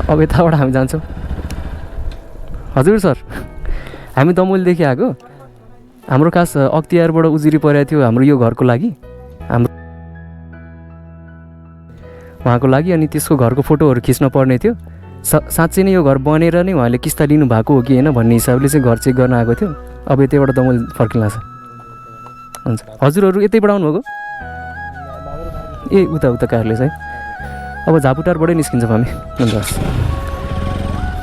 अब यताबाट हामी जान्छौँ। हजुर सर, हामी दमोलदेखि आएको। हाम्रो खास अख्तियारबाट उजुरी परेको थियो हाम्रो यो घरको लागि, हाम्रो उहाँको लागि। अनि त्यसको घरको फोटोहरू खिच्न पर्ने थियो। साँच्चै नै यो घर बनेर नै उहाँले किस्ता लिनुभएको हो कि होइन भन्ने हिसाबले चाहिँ घर चेक गर्न आएको थियो। अब यतैबाट दमोल फर्किला छ। हुन्छ, हजुरहरू यतैबाट आउनुभएको? ए उता उता कारले चाहिँ अब झापुटारबाटै निस्किन्छौँ हामी। हुन्छ,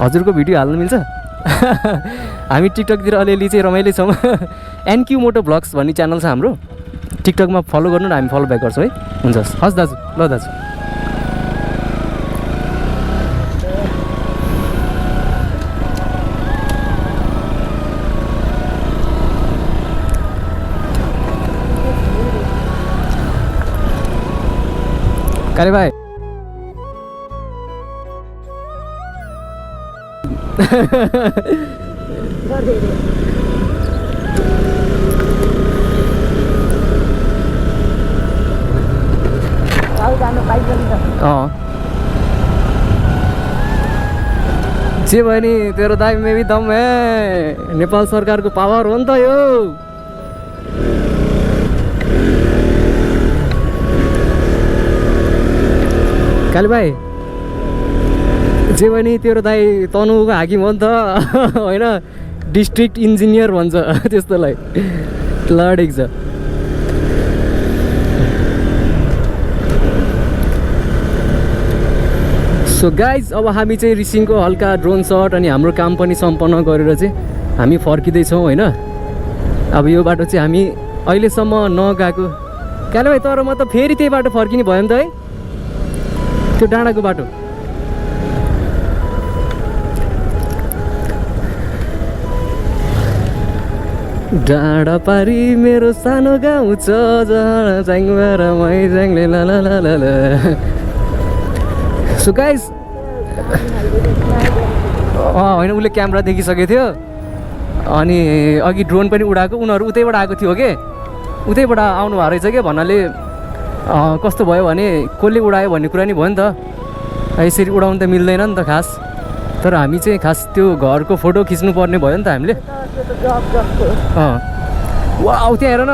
हजुरको भिडियो हाल्नु मिल्छ? हामी टिकटकतिर अलिअलि चाहिँ रमाइलो छौँ। एनक्यू मोटोभ्लग्स भन्ने च्यानल छ हाम्रो, टिकटकमा फलो गर्नु न, हामी फलो ब्याक गर्छौँ है। हुन्छ हस् दाजु, ल दाजु। काले भाइ जे भयो नि तेरो दाइ में भी दम है। नेपाल सरकारको पावर हो नि त यो। काले भाइ जे भयो नि तेरो दाइ तनहुको हाकिम हो नि त होइन, डिस्ट्रिक्ट इन्जिनियर भन्छ त्यस्तोलाई। लडेको छ। सो गाइज, अब हामी चाहिँ रिसिङको हल्का ड्रोन सट अनि हाम्रो काम पनि सम्पन्न गरेर चाहिँ हामी फर्किँदैछौँ होइन। अब यो बाटो चाहिँ हामी अहिलेसम्म नगएको। काले भाइ तर म त फेरि त्यही बाटो फर्किने भयो नि त है, त्यो डाँडाको बाटो। डाँडा पारी मेरो सानो गाउँ छ, सो गाइस होइन उसले क्यामेरा देखिसकेको थियो अनि अघि ड्रोन पनि उडाएको, उनीहरू उतैबाट आएको थियो के, उतैबाट आउनु भएको रहेछ क्या। भन्नाले कस्तो भयो भने कसले उडायो भन्ने कुरा नि भयो नि त। यसरी उडाउनु त मिल्दैन नि त खास, तर हामी चाहिँ खास त्यो घरको फोटो खिच्नु पर्ने भयो नि त हामीले। वाउ, त्यहाँ हेर न,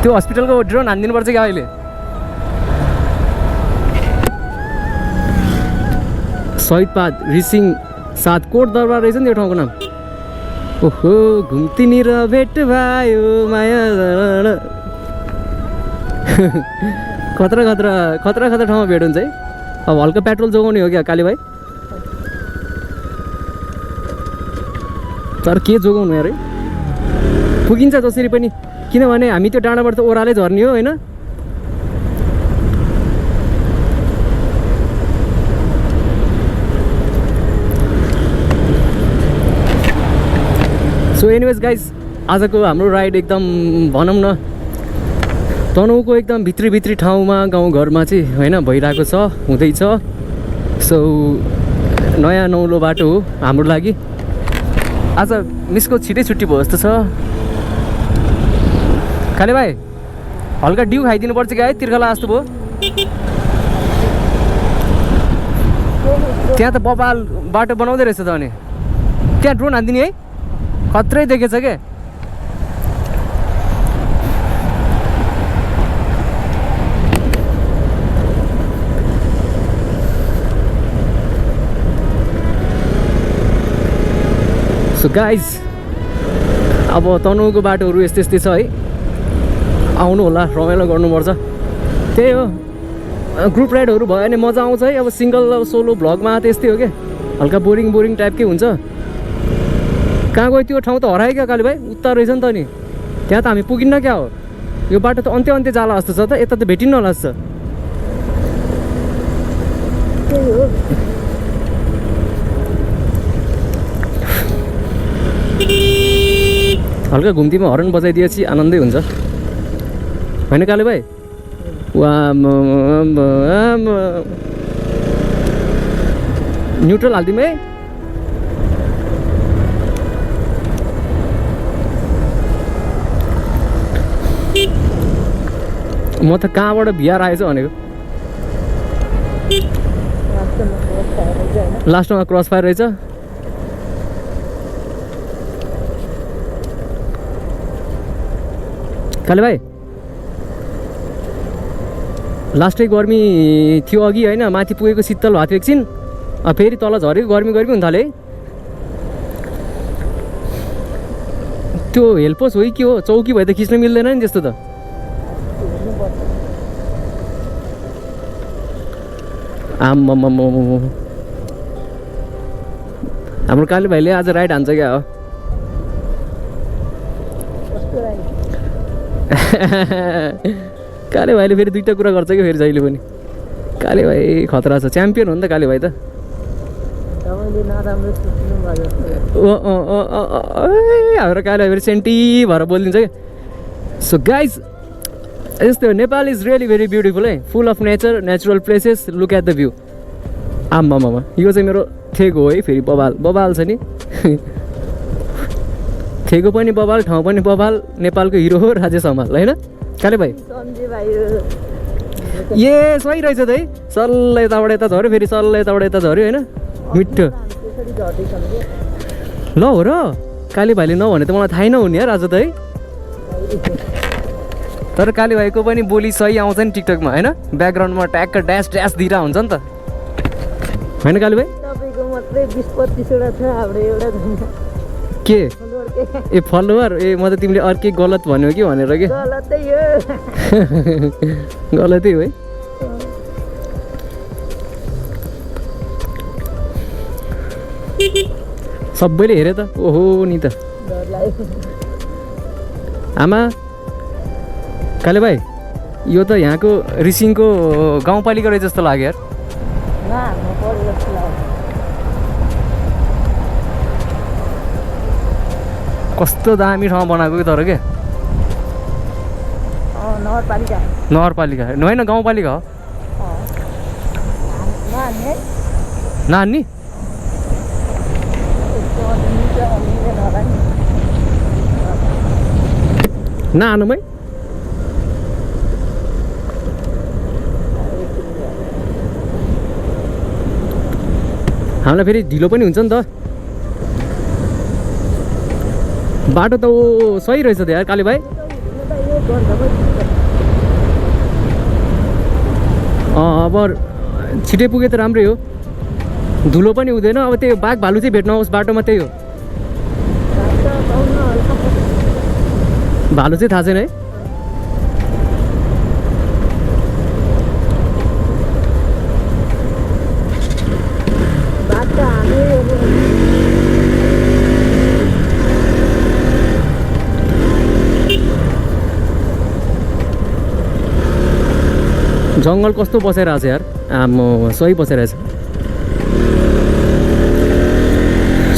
त्यो हस्पिटलको ड्रोन हानिदिनुपर्छ क्या अहिले। शहीद पाद रिसिङ 7 कोट दरबार रहेछ नि त्यो ठाउँको नाम। ओहो, घुम्तीनिर भेट भयो माया। खतरा खतरा खतरा खतरा ठाउँमा भेट हुन्छ है। अब हल्का पेट्रोल जोगाउने हो क्या काले भाइ, तर के जोगाउनु यार है, पुगिन्छ जसरी पनि, किनभने हामी त्यो डाँडाबाट त ओह्रालै झर्ने हो होइन। सो एनिवेज गाइज, आजको हाम्रो राइड एकदम भनौँ न तनहुको एकदम भित्री भित्री ठाउँमा गाउँघरमा चाहिँ होइन भइरहेको छ, हुँदैछ। सो नयाँ नौलो बाटो हो हाम्रो लागि। आज मिसको छिटै छुट्टी भयो जस्तो छ। काले भाइ हल्का डिउ खाइदिनु पर्छ क्या है, तिर्खला जस्तो भयो। त्यहाँ त बबाल बाटो बनाउँदै रहेछ त, अनि त्यहाँ ड्रोन हानिदिने है, खत्रै देखेछ क्या। सो गाइज, अब तनहुको बाटोहरू यस्तै यस्तै छ है, आउनु होला, रमाइलो गर्नुपर्छ। त्यही हो, ग्रुप राइडहरू भयो भने मजा आउँछ है। अब सिङ्गल अब सोलो भ्लगमा त्यस्तै हो क्या, हल्का बोरिङ बोरिङ टाइपकै हुन्छ। कहाँ गयो त्यो ठाउँ त हरायो क्या काले भाइ, उता रहेछ नि त। नि त्यहाँ त हामी पुगिन्न क्या हो, यो बाटो त अन्त्य अन्त्य जाला जस्तो छ त, यता त भेटिन्न होला जस्तो। त्यही हो, हल्का घुम्तीमा हर्न बजाइदिएपछि आनन्दै हुन्छ होइन काले भाइ। वा न्युट्रल हालिदिउँ है। म त कहाँबाट बिहार आएछ भनेको। लास्टमा क्रस फायर रहेछ। काले भाइ लास्टै गर्मी थियो अघि होइन, माथि पुगेको शीतल भएको थियो एकछिन, फेरि तल झरेको गर्मी गर्मी हुन थाल्यो है। त्यो हेल्पोस हो कि के हो, चौकी भए त खिच्न मिल्दैन नि त्यस्तो त। आम्माम्माम हाम्रो काले भाइले आज राइड हान्छ क्या हो। काले भाइले फेरि दुईवटा कुरा गर्छ कि फेरि जहिले पनि। काले भाइ खतरा छ, च्याम्पियन हो नि त काले भाइ त। हाम्रो काले भाइ फेरि सेन्टी भएर बोलिदिन्छ क्या। सो गाइज यस्तै हो, Nepal is really very beautiful है, full of nature, natural places, look at the view. आम्मामा यो चाहिँ मेरो थेगो हो है, फेरि बबाल बबाल छ नि। थेगो पनि बबाल, ठाउँ पनि बबाल, नेपालको हिरो हो राजेश हमाल होइन काले भाइ। ए सही रहेछ त है, सल्ल यताबाट यता झऱ्यो, फेरि सल्ल यताबाट यता झऱ्यो होइन, मिठो ल हो र। काले भाइले नभने त मलाई थाहै नहुने यार आज त है। तर काले भाइको पनि बोली सही आउँछ नि टिकटकमा होइन, ब्याकग्राउन्डमा ट्याक्क ड्यास ड्यास दिएर हुन्छ नि त होइन काले भाइ। के ए फलोवर, ए म त तिमीले अर्कै गलत भन्यो कि भनेर के। गलतै हो है। सबैले हेरे त, ओहो नि त आमा। काले भाइ यो त यहाँको रिसिङको गाउँपालिका रहेछ जस्तो लाग्यो यार। कस्तो दामी ठाउँ बनाएको कि तर के। नगरपालिका होइन गाउँपालिका हो। नानी नानुमै हामीलाई फेरि ढिलो पनि हुन्छ नि त। बाटो त ओ सही रहेछ त यार काले भाइ। अब छिटै पुगे त राम्रै हो, धुलो पनि हुँदैन। अब त्यही बाघ भालु चाहिँ भेट्न आओस् बाटोमा, त्यही हो। भालु चाहिँ थाहा छैन है। जङ्गल कस्तो बसाइरहेको छ यार, आम्मो सही बसाइरहेछ।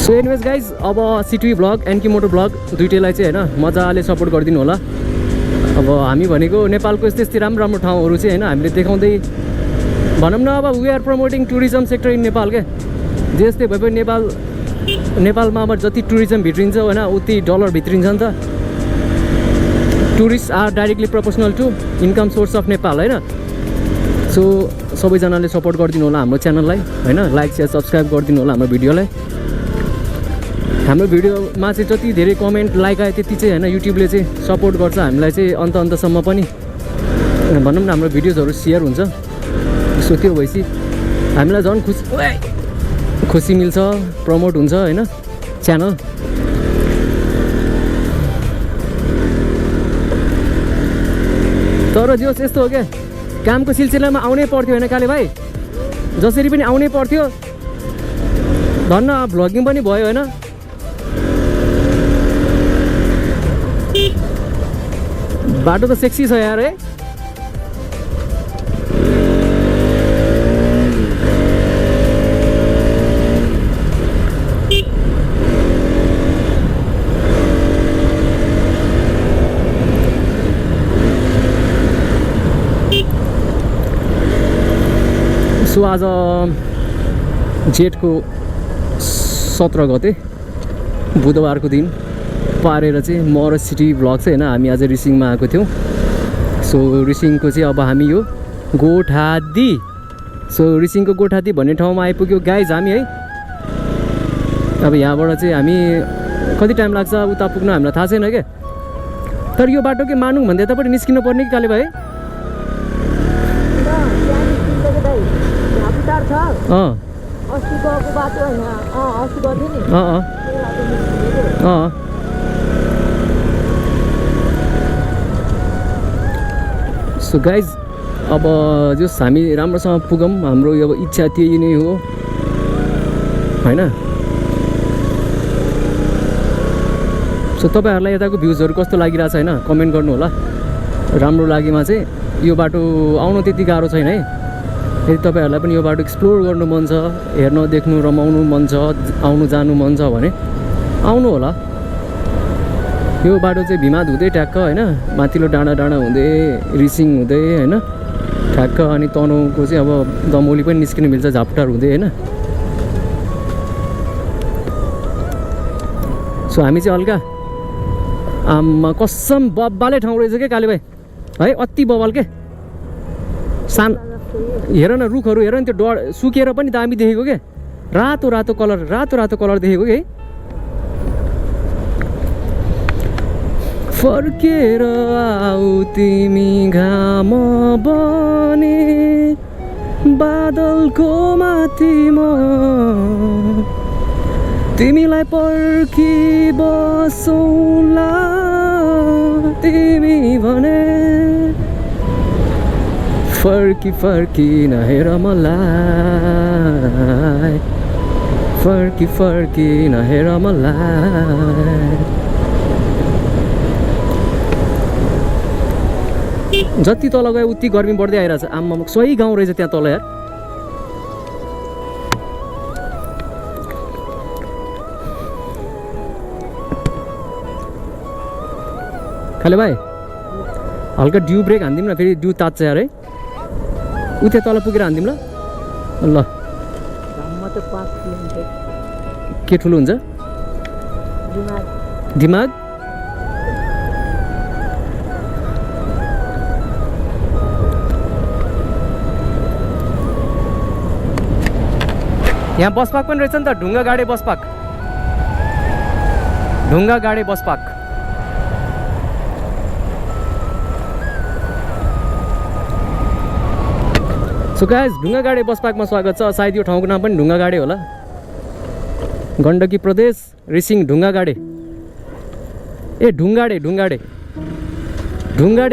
सो एनिवेज गाइज अब सिटी भ्लग एन्की मोटो भ्लग दुइटैलाई चाहिँ होइन मजाले सपोर्ट गरिदिनु होला। अब हामी भनेको नेपालको यस्तै यस्तै राम्रो राम्रो ठाउँहरू चाहिँ होइन हामीले देखाउँदै भनौँ न। अब we are promoting tourism sector in Nepal क्या। जस्तै भए पनि नेपालमा अब जति टुरिज्म भित्रिन्छ होइन उति डलर भित्रिन्छ नि त। Tourist are directly proportional to income source of Nepal होइन। सो सबैजनाले सपोर्ट गरिदिनु होला हाम्रो च्यानललाई होइन, लाइक सेयर सब्सक्राइब गरिदिनु होला हाम्रो भिडियोलाई। हाम्रो भिडियोमा चाहिँ जति धेरै कमेन्ट लाइक आयो त्यति चाहिँ होइन युट्युबले चाहिँ सपोर्ट गर्छ हामीलाई चाहिँ अन्तसम्म पनि भनौँ न हाम्रो भिडियोजहरू सेयर हुन्छ। सो त्यो भएपछि हामीलाई झन् खुसी मिल्छ, प्रमोट हुन्छ होइन च्यानल। तर जोस् यस्तो हो क्या, कामको सिलसिलामा आउनै पर्थ्यो होइन काले भाइ, जसरी पनि आउनै पर्थ्यो। धन्न भ्लगिङ पनि भयो होइन। बाटो त सेक्सी छ यार है। सो आज जेठको 17 गते बुधबारको दिन पारेर चाहिँ म र सिटी भ्लग चाहिँ होइन हामी आज रिसिङमा आएको थियौँ। सो रिसिङको चाहिँ अब हामी यो गोठादी सो रिसिङको गोठाती भन्ने ठाउँमा आइपुग्यो गाइज हामी है। अब यहाँबाट चाहिँ हामी कति टाइम लाग्छ उता पुग्न हामीलाई थाहा छैन क्या। तर यो बाटो के मानुङ भन्दा यतापट्टि निस्किनु पर्ने कि काले भाइ? सो गाइज अब जस हामी राम्रोसँग पुगौँ, हाम्रो अब इच्छा त्यही नै हो होइन। सो तपाईँहरूलाई यताको भ्युजहरू कस्तो लागिरहेछ होइन कमेन्ट गर्नु होला। राम्रो लागेमा चाहिँ यो बाटो आउनु त्यति गाह्रो छैन है। यदि तपाईँहरूलाई पनि यो बाटो एक्सप्लोर गर्नु मन छ, हेर्न देख्नु रमाउनु मन छ, आउनु जानु मन छ भने आउनु होला। यो बाटो चाहिँ भिमाद हुँदै ट्याक्क होइन, माथिल्लो डाँडा डाँडा हुँदै रिसिङ हुँदै होइन ठ्याक्क, अनि तनहुँको चाहिँ अब दमौली पनि निस्किनु मिल्छ झापटार हुँदै होइन। सो हामी चाहिँ हल्का आम्मा कसम बब्बाले ठाउँ रहेछ क्या काले भाइ है, अति बबाल के। हेर न रुखहरू हेर न, त्यो डर सुकेर पनि दामी देखेको के, रातो रातो कलर देखेको कि। फर्केर आऊ तिमी घाम बने बादलको माथि म तिमीलाई पर्खी बसौँला तिमी भने फर्की नहेर मलाई, फर्की नहेर मलाई। जति तल गयो उति गर्मी बढ्दै आइरहेछ। आम्मा सही गाउँ रहेछ त्यहाँ तल यार। खाले भाइ हल्का ड्यू ब्रेक हानिदिउँ न, फेरि ड्यू तात्छ यार है। उता तल पुगेर हानिदिउँ ल। ल के ठुलो हुन्छ दिमाग? यहाँ बस पार्क पनि रहेछ नि त, ढुङ्गा गाडे बस पार्क, ढुङ्गा गाडे बस पार्क। सो गाइज ढुङ्गा गाडे बस पार्कमा स्वागत छ। सायद यो ठाउँको नाम पनि ढुङ्गा गाडे होला। गण्डकी प्रदेश रिसिङ ढुङ्गा गाडे, ए ढुङ्गाडे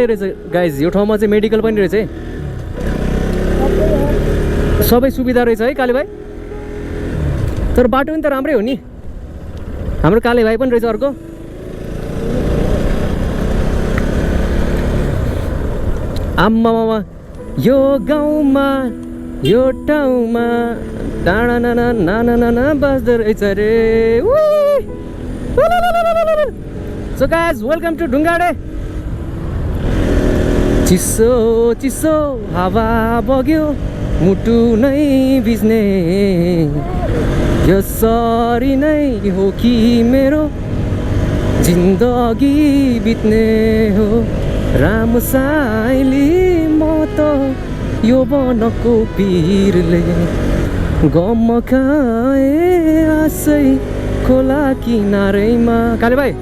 रहेछ गाइज। यो ठाउँमा चाहिँ मेडिकल पनि रहेछ है, सबै सुविधा रहेछ है काले भाइ। तर बाटो पनि त राम्रै हो नि। हाम्रो काले भाइ पनि रहेछ अर्को। आम्मामा यो गाउँमा यो ठाउँमा डाँडा नाना नाना नाना बाज्दो रहेछ रे। So guys welcome to Dhungade. चिसो चिसो हावा बग्यो मुटु नै भिज्ने, यसरी नै हो कि मेरो जिन्दगी बित्ने हो। राम साइली म त यो वनको पिरले गम खाए आसै खोला किनारैमा। काले भाइ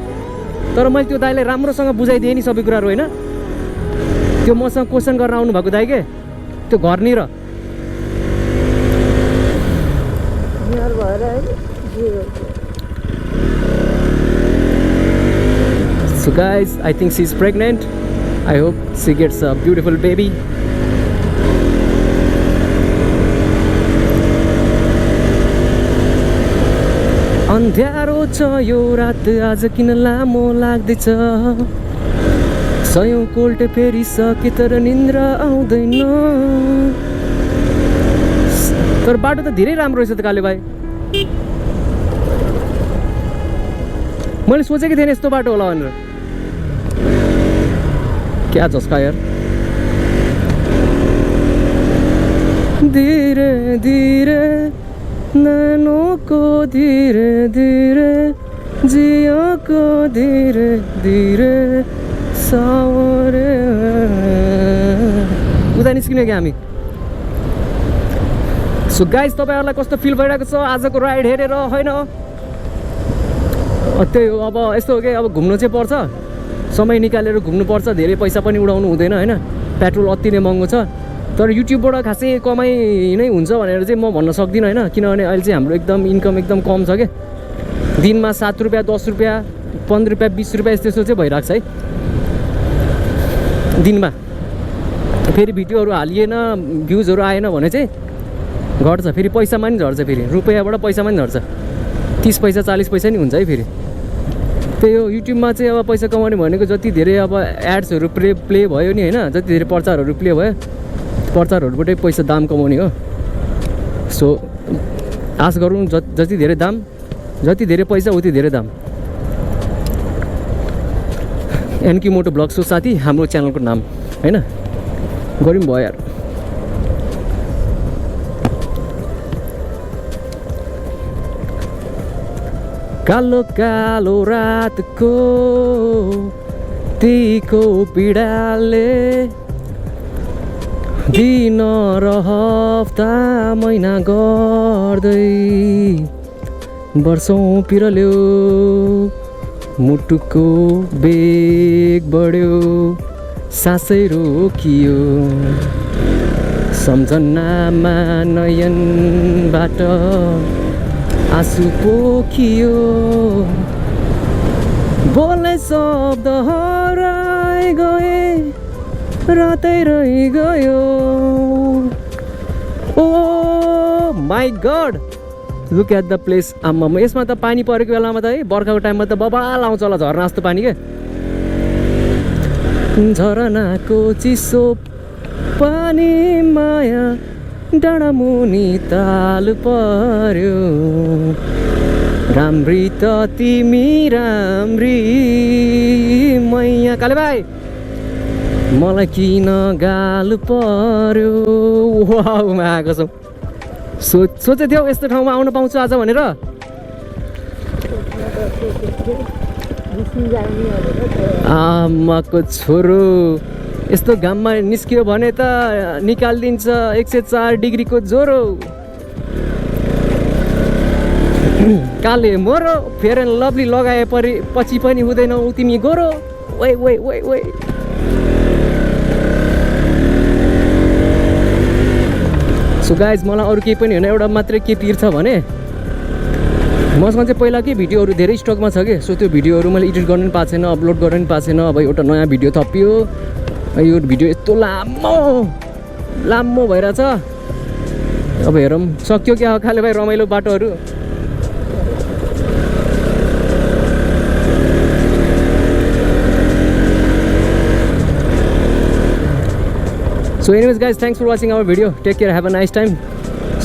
तर मैले त्यो दाइलाई राम्रोसँग बुझाइदिएँ नि सबै कुराहरू होइन। त्यो मसँग क्वेसन गर्न आउनु भएको दाइ के त्यो घरनिर। So guys, I think she's pregnant. I hope she gets a beautiful baby. अन्ध्यारो छ यो रात आज किन लामो लाग्दैछ, सयौं कोल्ट फेरिसके तर निन्द्रा आउँदैन। तर बाटो त धेरै राम्रो रहेछ त काले भाइ। मैले सोचेको थिएन यस्तो बाटो होला भनेर। क्या झस्का यार। धीरे धीरे नानोको धीरे धीरे जियोको धीरे धीरे सावरे। उता निस्किने क्या हामी? सो गाइस तपाईहरुलाई कस्तो फिल भइरहेको छ आजको राइड हेरेर हैन त्यही हो अब यस्तो हो कि अब घुम्नु चाहिँ पर्छ समय निकालेर घुम्नु पर्छ धेरै पैसा पनि उडाउनु हुँदैन हैन पेट्रोल अति नै महँगो छ तर युट्युबबाट खासै कमाइ नै हुन्छ भनेर चाहिँ म भन्न सक्दिनँ हैन किनभने अहिले चाहिँ हाम्रो एकदम इन्कम एकदम कम छ के दिनमा 7 रुपैयाँ 10 रुपैयाँ 15 रुपैयाँ 20 रुपैयाँ यस्तो चाहिँ भइरहेको छ है दिनमा फेरि भिडियोहरू हालिएन भ्युजहरू आएन भने चाहिँ घट्छ फेरि पैसामा नि झर्छ फेरि रुपैयाँबाट पैसामा नि झर्छ 30 पैसा 40 पैसा नि हुन्छ है फेरि त्यही हो युट्युबमा चाहिँ अब पैसा कमाउने भनेको जति धेरै अब एड्सहरू प्ले भयो नि हैन जति धेरै प्रचारहरू प्ले भयो प्रचारहरूबाटै पैसा दाम कमाउने हो सो आश गरौँ जति धेरै दाम जति धेरै पैसा उति धेरै दाम एनकी मोटो ब्लग सो साथी हाम्रो च्यानलको नाम हैन गरौँ भयो यार कालो कालो रातको तीको पीडाले दिन र हप्ता महिना गर्दै वर्षौं पिरल्यो मुटुको बेग बढ्यो सासै रोकियो सम्झनामा नयनबाट आँसु पोखियो बोल्ने शब्द हराइ गए रातै रहि गयो oh my god look at the place आम्मा यसमा त पानी परेको बेलामा त है बर्खाको टाइममा त बबाल आउँछ होला झर्ना जस्तो पानी के झरनाको चिसो पानी माया डाँडा मुनि ताल पर्यो राम्री त तिमी राम्री मैया काले भाइ मलाई किन गाल पर्यो वाउ आएको छौ सोचे थियौ यस्तो ठाउँमा आउन पाउँछु आज भनेर आमाको छोरो यस्तो घाममा निस्कियो भने त निकालिदिन्छ 104 डिग्रीको ज्वरो काले मोरो फेयर एन्ड लभली लगाए पछि पनि हुँदैनौ तिमी गोरो ओइ ओइ ओइ ओइ सो गाइज मलाई अरू केही पनि होइन एउटा मात्रै के पिर छ भने मसँग चाहिँ पहिलाकै भिडियोहरू धेरै स्टकमा छ कि सो त्यो भिडियोहरू मैले एडिट गर्न पनि पाएको छैन अपलोड गर्न पनि पाएको छैन अब एउटा नयाँ भिडियो थपियो यो भिडियो यस्तो लामो भइरहेछ अब हेरौँ सक्यो क्या खाले भाइ रमाइलो बाटोहरू so anyways guys thanks for watching our video take care have a nice time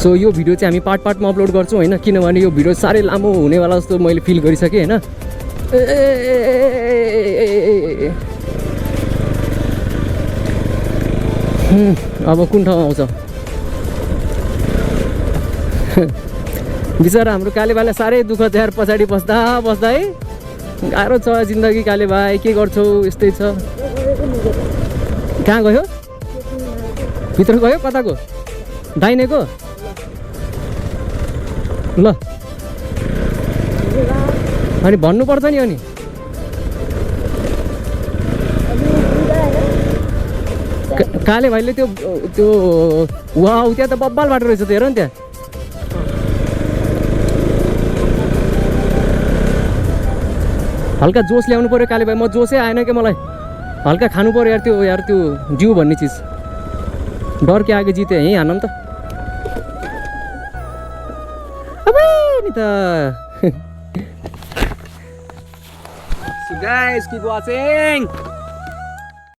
so यो भिडियो चाहिँ हामी पार्टमा अपलोड गर्छौँ होइन किनभने यो भिडियो साह्रै लामो हुनेवाला जस्तो मैले फिल गरिसकेँ होइन अब कुन ठाउँ आउँछ बिचरा हाम्रो काले भाइलाई साह्रै दुःख च्यार पछाडि बस्दा है गाह्रो छ जिन्दगी काले भाइ के गर्छौ यस्तै छ कहाँ गयो भित्र गयो कताको दाहिनेको ल अनि भन्नुपर्छ नि अनि काले भाइले त्यो वाउ त्यहाँ त बब्बाल बाटो रहेछ त हेर नि त्यहाँ हल्का जोस ल्याउनु पऱ्यो काले भाइ म जोसै आएन क्या मलाई हल्का खानु पऱ्यो यार त्यो जिउ भन्ने चिज डर के आगे जिते यहीँ हानौँ त अब नि त So guys, keep watching.